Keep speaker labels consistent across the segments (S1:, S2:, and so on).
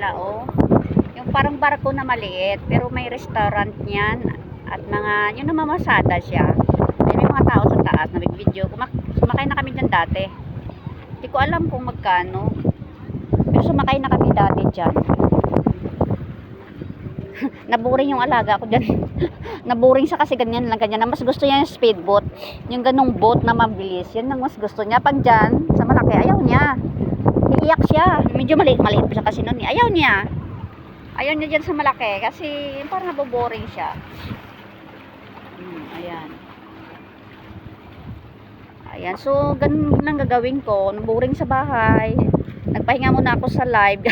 S1: nila, oh. Yung parang barko na maliit, pero may restaurant niyan at mga, yun namamasada siya. May mga tao sa taas na video. Sumakay na kami dyan dati. Hindi ko alam kung magkano. Pero sumakay na kami dati dyan. Naboring yung alaga ko dyan. Naboring siya kasi ganyan lang ganyan. Mas gusto niya yung speedboat. Yung ganong boat na mabilis. Yan ang mas gusto niya. Pag dyan, sa malaki, ayaw niya. Iiyak siya. Medyo maliit pa siya kasi noon. Ayaw niya. Ayaw niya dyan sa malaki. Kasi parang naboboring siya. Ayan. Ayan. So, ganun lang gagawin ko. Naboring sa bahay. Nagpahinga muna ako sa live.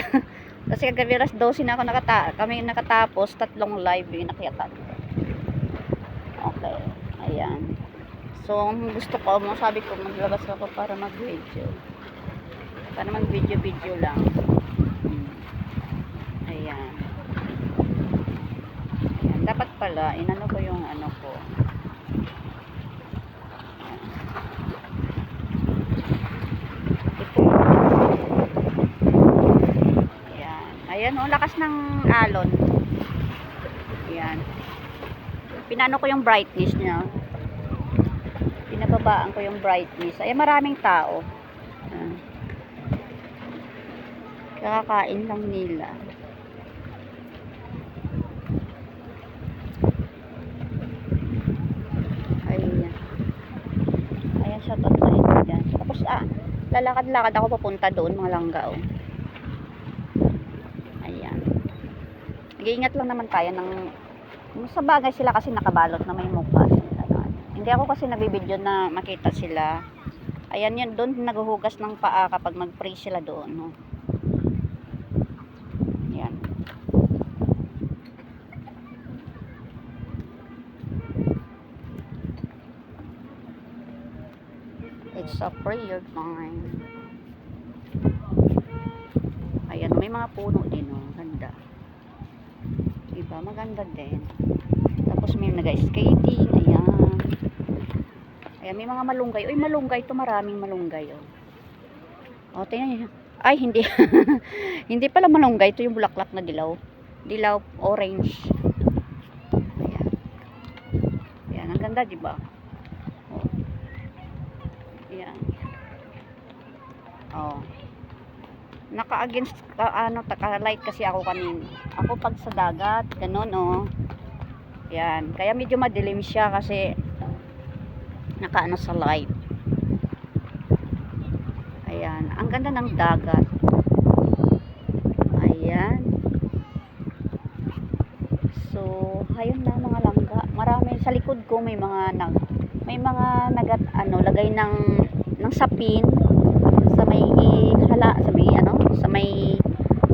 S1: Kasi kagabi alas 12 na ako kami nakatapos, 3 live yung nakiyatan. Okay. Ayan. So, gusto ko, sabi ko, maglabas ako para mag-video. Para mag-video lang. Ayan. Ayan. Dapat pala, inano ko yung ano ko. Ayan, oh, lakas ng alon. Ayan. Pinano ko yung brightness niya. Pinababaan ko yung brightness. Ayan, maraming tao. Ayan. Kakakain lang nila. Ayan. Ayan, shot out na yan. Tapos, lalakad-lakad ako papunta doon, mga langgao. Nag-iingat lang naman tayo ng sa bagay sila kasi nakabalot na may mukha. Hindi ako kasi nabibidyo na makita sila. Ayan yan, doon naghuhugas ng paa kapag mag-pray sila doon. No? Ayan. It's a prayer time. Ayan, may mga puno din. Oh. Ganda. Diba? Maganda din. Tapos may nag-skating. Ayan. Ayan, may mga malunggay. Uy, malunggay ito. Maraming malunggay. O, tingnan nyo. Ay, hindi. Hindi pala malunggay. Ito yung bulaklak na dilaw. Dilaw, orange. Ayan. Ayan, ang ganda, diba? O. Ayan. O. Naka-against, taka-light kasi ako kanina. Ako pag sa dagat, ganun, oh. Yan. Kaya medyo madilim siya kasi naka-ano sa light. Ayan. Ang ganda ng dagat. Ayan. So, ayun na mga langga. Marami sa likod ko may mga lagay ng sapin sa may sa may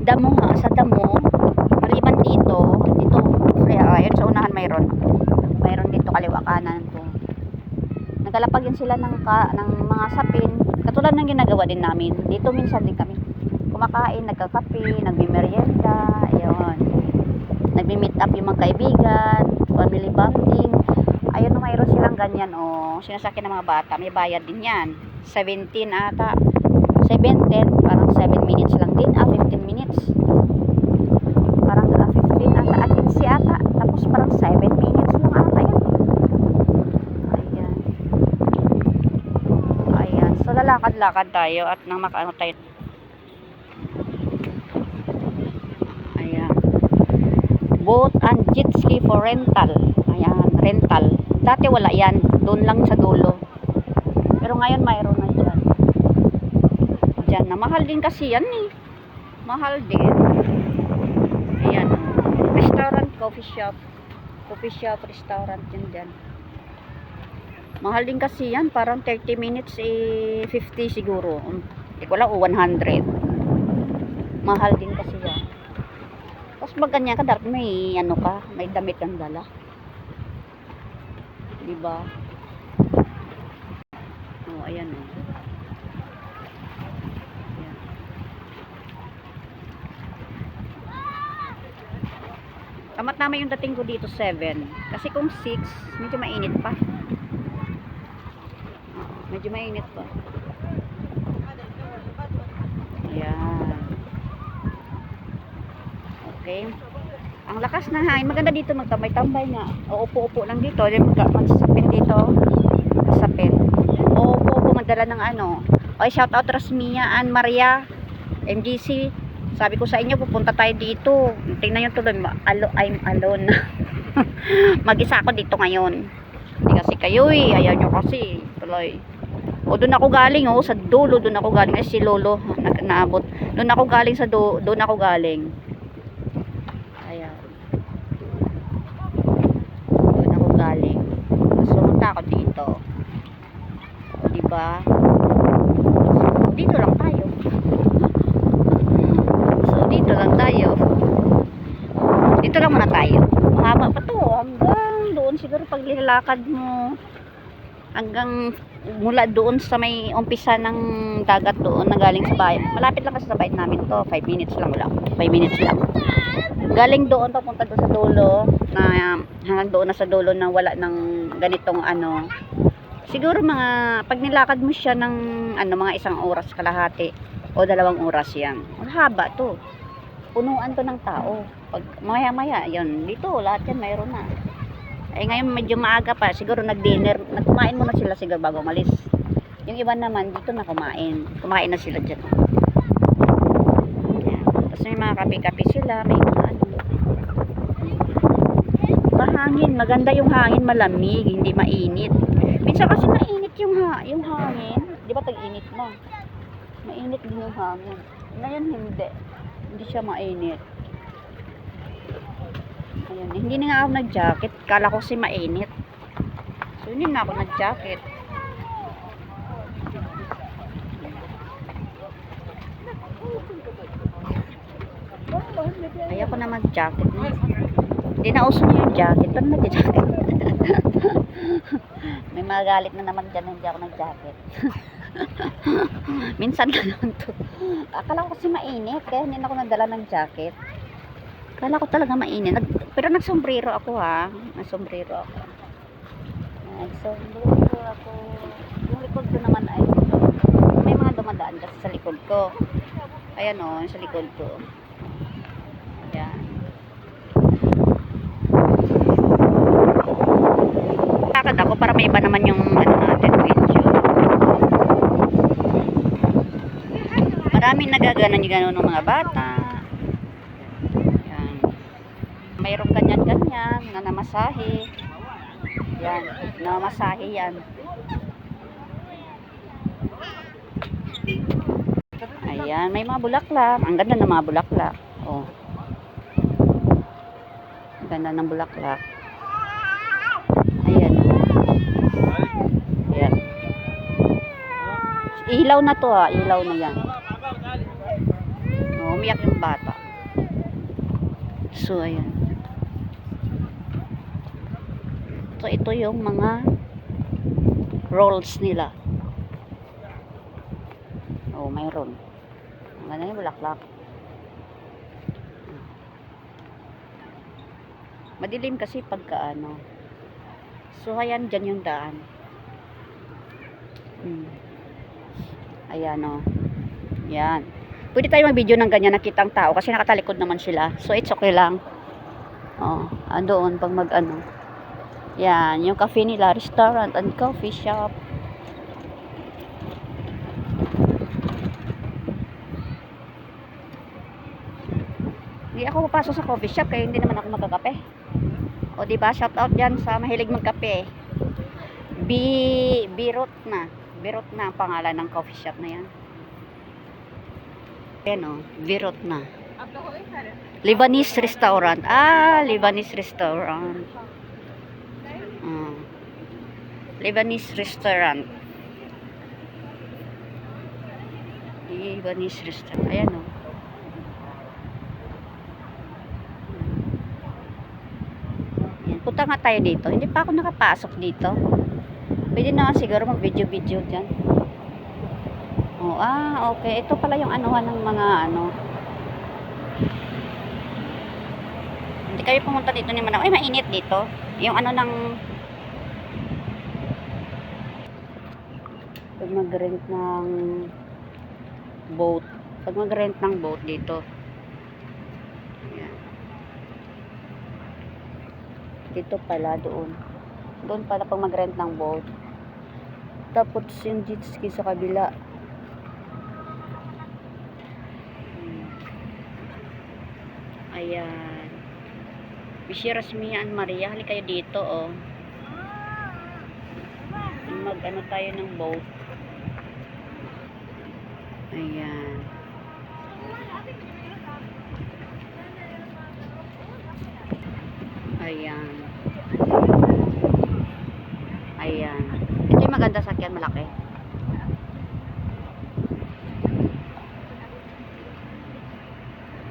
S1: damo sa damo. Maliban dito ayun sa unahan mayroon dito kaliwa kanan ko. Nagalapag yun sila ng mga sapin. Katulad ng ginagawa din namin. Dito minsan din kami kumakain, nagkakape, nagmimerienda, ayun. Nagmi-meet up yung mga kaibigan, family bonding. Ayun, mayroon silang ganyan, oh. Sinasakyan ng mga bata, may bayad din yan. 17 ata. 17, parang 7 minutes lang din. 15 minutes. Parang 15 ata, at 15 ata. Tapos parang 7 minutes lang ata yan. Ayan. Ayan. So, lalakad-lakad tayo at nang makaano tayo. Ayan. Boat and jet ski for rental. Ayan, rental. Dati wala yan. Doon lang sa dulo. Pero ngayon mayroon na dyan. Dyan na. Mahal din kasi yan eh. Mahal din. Ayan. Restaurant, coffee shop. Coffee shop, restaurant yun dyan. Mahal din kasi yan. Parang 30 minutes 50 siguro. Hindi ko lang 100. Mahal din kasi yan. Tapos pag ganyan ka, dapat may may damit kang dala. Diba? Oh, ayan oh. Ayan. Tamat naman yung dating ko dito 7. Kasi kung 6, medyo mainit pa. Medyo mainit pa. Ayan. Okay? Ang lakas ng hangin. Maganda dito magtambay-tambay nga. O upo-upo lang dito. Magsapin dito. Magsapin. O upo-upo madala ng ano. Oy, shout out Rasmia, Ann Maria, MGC. Sabi ko sa inyo, pupunta tayo dito. Tingnan nyo tuloy. I'm alone. Mag-isa ako dito ngayon. Hindi kasi kayo eh. Ayaw nyo kasi. Tuloy. O doon ako galing sa dulo. Doon ako galing. Ay si Lolo. Naabot. Doon ako galing sa doon ako galing. Galing. So, punta ako dito. O, diba? So, dito lang tayo. Dito lang muna tayo. Mahaba pa to. Hanggang doon siguro pag nilalakad mo. Hanggang mula doon sa may umpisa ng dagat doon na galing sa bahay. Malapit lang kasi sa bahay namin to. 5 minutes lang. 5 minutes lang. Galing doon papunta doon sa dulo na hanggang doon na sa dulo na wala ng ganitong ano. Siguro mga pag nilakad mo siya ng ano mga 1 oras kalahati o 2 oras yan. Haba to. Punuan to ng tao. Pag maya-maya yan dito lahat yan mayroon na. Eh ngayon medyo maaga pa siguro nag-dinner, nagkumain muna sila siguro bago umalis. Yung iba naman dito na kumain. Kumain na sila diyan. Tapos may mga kape-kape sila, may mga ano. Mahangin, maganda yung hangin, malamig, hindi mainit. Minsan kasi mainit yung hangin. Di ba tag-init na? Mainit din yung hangin. Ngayon hindi. Hindi siya mainit. Ayan, hindi na nga ako nag-jacket. Kala ko si mainit. So hindi na ako nag-jacket. Ayaw ko na mag-jacket. Hindi na uso niya yung jacket. Paano nag-jacket? May magalit na naman dyan. Hindi ako nag-jacket. Minsan na naman to. Akala ko kasi mainit. Kaya hindi na ako nagdala ng jacket. Akala ko talaga mainit. Pero nagsombrero ako ha. Nagsombrero ako. Yung likod ko naman ay may mga dumadaan kasi sa likod ko. Ayan o. Sa likod ko. Ayan. Lakad ako para may iba naman yung ano natin video. Maraming nagaganan yung gano'n ng mga bata. Yan. Mayroong ganyan-ganyan na namasahe. Yan. Namasahe yan. Ayan. May mga bulaklak. Ang ganda ng mga bulaklak. Oh. Ang ganda ng bulaklak. Ayan. Ayan. Ilaw na to ha. Ilaw na yan. Oh, umiyak yung bata. So, ayan. So, ito yung mga rolls nila. Oh, mayroon. Ang ganda yung bulaklak. Madilim kasi pagka ano. So, ayan, dyan yung daan. Ayan, o. Yan. Pwede tayo mag-video ng ganyan, nakita ang tao kasi nakatalikod naman sila. So, it's okay lang. O, doon, pag mag-ano. Yan, yung cafe nila, restaurant and coffee shop. Hindi ako papasok sa coffee shop kaya hindi naman ako magkakape. O diba, shout out dyan sa mahilig magkape. Birot na ang pangalan ng coffee shop na yan. Ayan o, Birot na. Lebanese restaurant. Lebanese restaurant. Lebanese restaurant. Lebanese restaurant. Ayan o. Punta nga tayo dito. Hindi pa ako nakapasok dito. Pwede na siguro mag-video-video dyan. Oh, okay. Ito pala yung anuhan ng mga ano. Hindi kayo pumunta dito ni Manang. Ay, mainit dito. Yung ano ng pag mag-rent ng boat. Pag mag-rent ng boat dito. Ayan. Dito pala, doon. Doon pala pag mag-rent ng boat. Tapos yung jet ski sa kabila. Ayan. Bishira Smia and Maria, hali kayo dito, oh. Mag-ano tayo ng boat. Ayan. Ayan. Ayan. Ito yung maganda sakyan, malaki.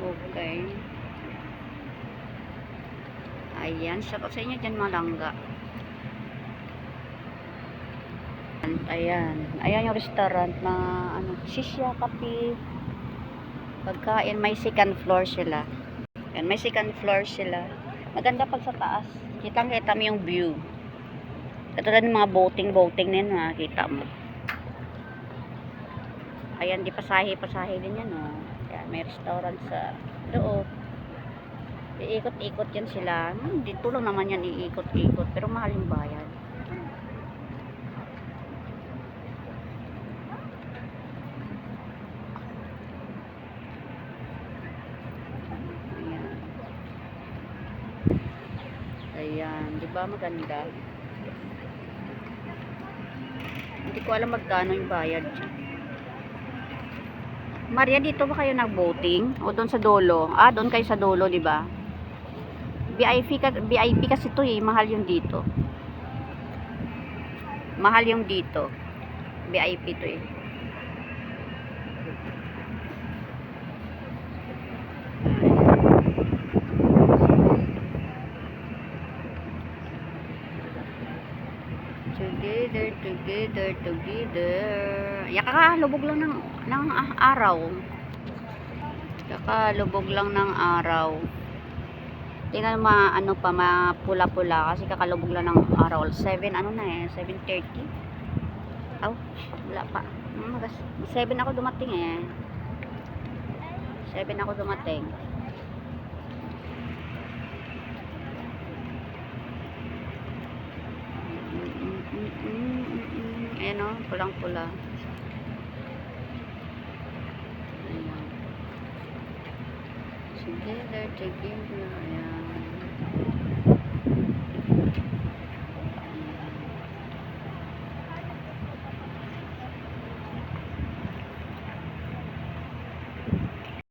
S1: Okay. Ayan. Shout out sa inyo dyan, mga langga. Ayan. Ayan yung restaurant na ano, shisha, kape, pagkain. May second floor sila. Ayan, may second floor sila. Maganda pag sa taas. Kitang-kita mo yung view. Katulad ng mga boating na yun, makikita mo. Ayan, di pasahe din yan, oh. Ayan, may restaurant sa loob. Iikot-ikot yan sila. Dito lang naman yan iikot-ikot. Pero mahal yung bayad. Ayan, di ba maganda? Hindi ko alam magkano yung bayad. Maria, dito ba kayo nag-boating? O doon sa dulo? Ah, doon kayo sa dulo, di ba? VIP kasi ito eh, mahal yung dito. Mahal yung dito. VIP to eh. Together. Kakalubog lang ng araw. Kakalubog lang ng araw. Tingnan mo, ano pa, mapula-pula kasi kakalubog lang ng araw. 7, ano na eh, 7:30. Oh, wala pa. 7 ako dumating eh. 7 ako dumating. Ayan o, pulang-pula. Ayan. Together. Ayan.